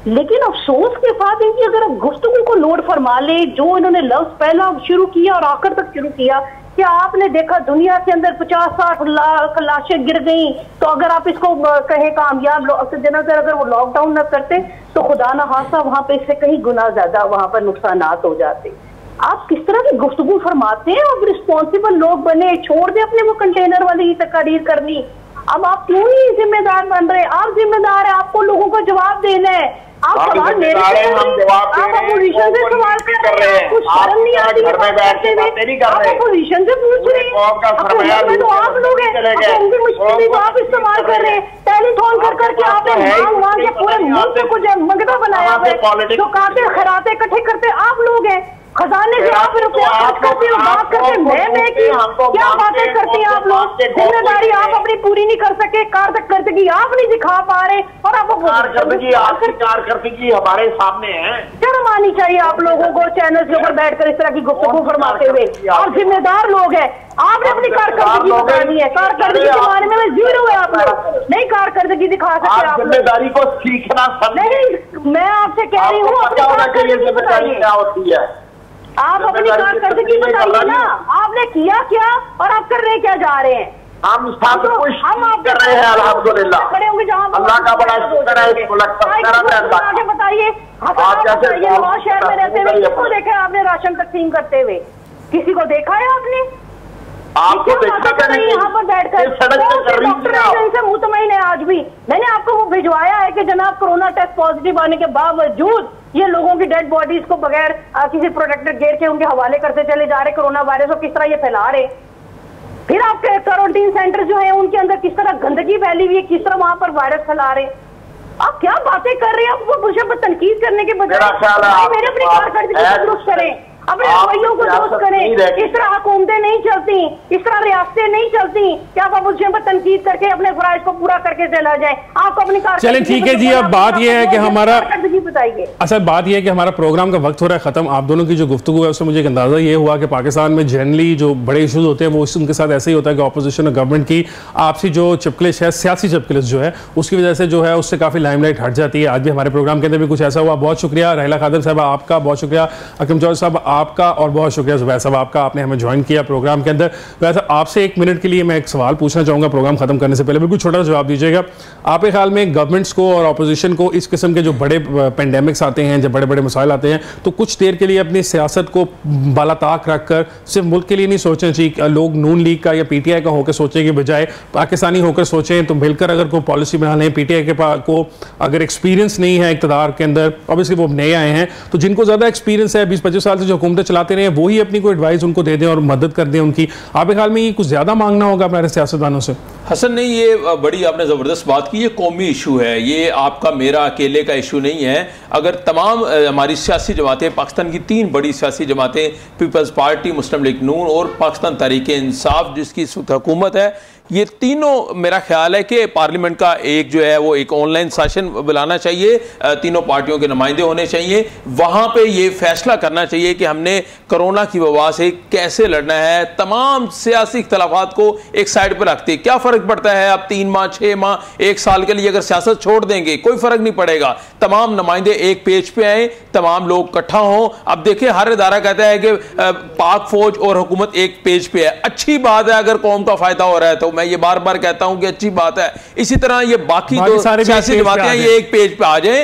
लेकिन अफसोस के साथ इनकी अगर गुफ्तगू को लोड फरमा ले, जो इन्होंने लफ्ज पहला शुरू किया और आखिर तक शुरू किया, क्या आपने देखा दुनिया के अंदर 50-60 लाख लाशें गिर गई, तो अगर आप इसको कहें कामयाब जनतर अगर वो लॉकडाउन न करते तो खुदा न खास्ता वहां पे इससे कहीं गुना ज्यादा वहां पर नुकसानात हो जाते। आप किस तरह की गुफ्तगू फरमाते हैं। अब रिस्पॉन्सिबल लोग बने, छोड़ दे अपने वो कंटेनर वाली तकारीर करनी। अब आप क्यों ही जिम्मेदार बन रहे हैं? आप जिम्मेदार है, आपको लोगों को जवाब देना है। आप सवाल मेरे से आप अपोजिशन से सवाल कर रहे हैं, कुछ शर्म नहीं आती है बात करते हुए। आप अपोजिशन से पूछ रहे हैं, अपोजिशन में तो आप लोग हैं, उनकी मुश्किल तो आप इस्तेमाल कर रहे हैं। टेलीफोन कर करके आपने मांग के पूरे मुल्क को जो मंगता बनाया हुआ है, जो काते खराते इकट्ठे करते आप लोग हैं। खजाने से आप रुपया खर्च करते हो, बात करते मैं की क्या बातें करते हैं आप लोग। जिम्मेदारी आप अपनी पूरी नहीं कर सके, कारकर्दगी आप नहीं दिखा पा रहे और आप कारकर्दगी हमारे सामने है। शर्म आनी चाहिए आप लोगों को चैनल के ऊपर बैठकर इस तरह की गुफ्तगू फरमाते हुए। और जिम्मेदार लोग हैं, आपने अपनी कारकर्दगी बता दी है। कारकर्दगी के बारे में जीरो है, आप लोग नहीं कारकर्दगी दिखा सकते। आप जिम्मेदारी को सीखना नहीं, मैं आपसे कह रही हूँ अपनी कारकर्दगी बताइए। क्या होती है आप अपनी कारकर्दगी बताइए ना, आपने किया क्या और आप कर रहे क्या जा रहे हैं? हम सब कुछ कर रहे हैं अल्हम्दुलिल्लाह, खड़े होंगे जहाँ अल्लाह का बड़ा शुक्र है। आगे बताइए, नवाज शहर में रहते हुए किसको देखा है आपने राशन तकसीम करते हुए? किसी को देखा है आपने? आपको देखा नहीं यहाँ पर बैठकर डॉक्टर मुतमईन है आज भी। मैंने आपको वो भिजवाया है कि जनाब कोरोना टेस्ट पॉजिटिव आने के बावजूद ये लोगों की डेड बॉडीज को बगैर किसी प्रोटेक्टेड गेयर के उनके हवाले करते चले जा रहे कोरोना वायरस को, किस तरह ये फैला रहे। फिर आपके क्वारंटीन सेंटर जो है उनके अंदर किस तरह गंदगी फैली हुई है, किस तरह वहां पर वायरस फैला रहे। आप क्या बातें कर रहे हैं? आप मुझे पर तनकीद करने के बजाय मेरे अपनी कारकर्दगी दुरुस्त करें, अपने रवैयों को दुरुस्त करें। इस तरह हुकूमतें नहीं चलती, इस तरह रियासतें नहीं चलती कि आप अपोजिशन पर तनकीद करके अपने फराइज को पूरा करके चला जाए। आपको अपनी चलें ठीक है जी, अब बात यह है कि हमारा बताइए, अच्छा बात यह है कि हमारा प्रोग्राम का वक्त हो रहा है खत्म। आप दोनों की जो गुफ्तगू है उससे मुझे एक अंदाजा ये हुआ कि पाकिस्तान में जनरली जो बड़े इशूज होते हैं वो उनके साथ ऐसे ही होता है कि अपोजिशन और गवर्नमेंट की आपसी जो चिपकलिश है, सियासी चिपकलिश जो है, उसकी वजह से जो है उससे काफी लाइमलाइट हट जाती है। आज भी हमारे प्रोग्राम के अंदर भी कुछ ऐसा हुआ। बहुत शुक्रिया राहिला खादर साहब आपका, बहुत शुक्रिया अकरम चौधरी साहब आपका, और बहुत शुक्रिया जुबैर साहब आपका, आपने हमें ज्वाइन किया प्रोग्राम के अंदर। वैसे आपसे एक मिनट के लिए मैं एक सवाल पूछना चाहूंगा प्रोग्राम खत्म करने से पहले, बिल्कुल छोटा सा जवाब दीजिएगा। आपके ख्याल में गवर्नमेंट्स को और अपोजिशन को इस किस्म के जो बड़े पेंडेमिक्स आते हैं, जब बड़े बड़े मसाइल आते हैं, तो कुछ देर के लिए अपनी सियासत को बालाताक रखकर सिर्फ मुल्क के लिए नहीं सोचना चाहिए? लोग नून लीग का या पीटीआई का होकर सोचने के बजाय पाकिस्तानी होकर सोचें, तो मिलकर अगर कोई पॉलिसी बना लें। पीटीआई के को अगर एक्सपीरियंस नहीं है इक़्तिदार के अंदर, ऑब्वियसली वो नए आए हैं, तो जिनको ज्यादा एक्सपीरियंस है 20-25 साल से जो हुकूमतें चलाते रहे, वो ही अपनी कोई एडवाइस उनको दे दें और मदद कर दें उनकी। आपके ख्याल में ये कुछ ज्यादा मांगना होगा हमारे सियासतदानों से? हसन नहीं, ये बड़ी आपने ज़बरदस्त बात की। ये कौमी इशू है, ये आपका मेरा अकेले का इशू नहीं है। अगर तमाम हमारी सियासी जमातें, पाकिस्तान की 3 बड़ी सियासी जमातें, पीपल्स पार्टी, मुस्लिम लीग नून और पाकिस्तान तहरीक इंसाफ जिसकी इस वक्त हुकूमत है, ये तीनों मेरा ख्याल है कि पार्लियामेंट का एक जो है वो एक ऑनलाइन सेशन बुलाना चाहिए, तीनों पार्टियों के नुमाइंदे होने चाहिए, वहाँ पे ये फैसला करना चाहिए कि हमने कोरोना की वबा से कैसे लड़ना है। तमाम सियासी इख्तलाफात को एक साइड पर रखते क्या फ़र्क पड़ता है? अब 3 माह 6 माह 1 साल के लिए अगर सियासत छोड़ देंगे कोई फ़र्क नहीं पड़ेगा। तमाम नुमाइंदे एक पेज पे आए, तमाम लोग इकट्ठा हों। अब देखिए हर इदारा कहता है कि पाक फौज और हुकूमत एक पेज पे है, अच्छी बात है अगर कौम का फ़ायदा हो रहा है तो मैं ये बार बार कहता हूं कि अच्छी बात है। इसी तरह ये बाकी दो सियासी जमातें हैं ये एक पेज पे आ जाएं,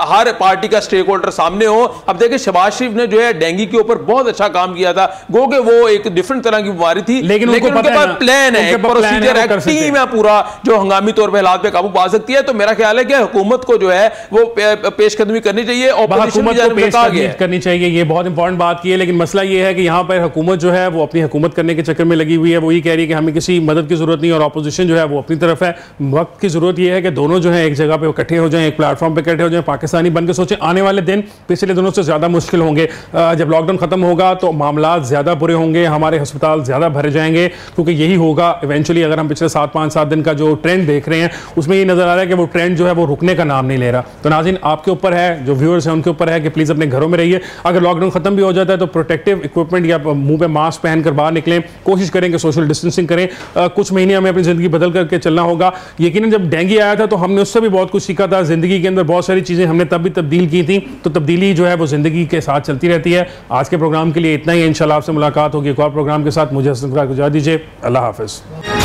हर पार्टी का स्टेक होल्डर सामने हो। अब देखिए शहबाज शरीफ ने जो है डेंगू के ऊपर बहुत अच्छा काम किया था, गो के वो एक डिफरेंट तरह की बीमारी थी, लेकिन उनके पास प्लान है, प्रोसीजर है, टीम है पूरा जो हंगामी तौर पर हालात पे काबू पा सकती है। तो मेरा ख्याल है कि हुकूमत को जो है वो पेशकदमी करनी चाहिए, करनी चाहिए। ये बहुत इंपॉर्टेंट बात की है, लेकिन मसला ये है कि यहाँ पर हुकूमत जो है वो अपनी हुकूमत करने के चक्कर में लगी हुई है। वो ये कह रही है कि हमें किसी मदद की जरूरत नहीं और अपोजिशन जो है वो अपनी तरफ है। वक्त की जरूरत यह है कि दोनों जो है एक जगह पे इकट्ठे हो जाएं, एक प्लेटफॉर्म पे इकट्ठे हो जाएं, पाकिस्तानी बनकर सोचें। आने वाले दिन पिछले दिनों से ज्यादा मुश्किल होंगे। जब लॉकडाउन खत्म होगा तो मामला ज्यादा बुरे होंगे, हमारे अस्पताल ज्यादा भरे जाएंगे, क्योंकि यही होगा इवेंचुअली। अगर हम पिछले 5-7 दिन का जो ट्रेंड देख रहे हैं उसमें ये नजर आ रहा है कि वो ट्रेंड जो है वो रुकने का नाम नहीं ले रहा। तो नाज़रीन आपके ऊपर है, जो व्यूअर्स हैं उनके ऊपर है कि प्लीज अपने घरों में रहिए। अगर लॉकडाउन खत्म भी हो जाता है तो प्रोटेक्टिव इक्विपमेंट या मुंह पे मास्क पहनकर बाहर निकलें, कोशिश करें कि सोशल डिस्टेंसिंग करें। कुछ महीने हमें अपनी जिंदगी बदल करके चलना होगा। यकीनन जब डेंगू आया था तो हमने उससे भी बहुत कुछ सीखा था। जिंदगी के अंदर बहुत सारी चीजें हमने तब भी तब्दील की थी, तो तब्दीली जो है वो जिंदगी के साथ चलती रहती है। आज के प्रोग्राम के लिए इतना ही, इंशाल्लाह आपसे मुलाकात होगी एक और प्रोग्राम के साथ। मुझे हसन इकरार को इजाज़त दीजिए। अल्लाह हाफिज़।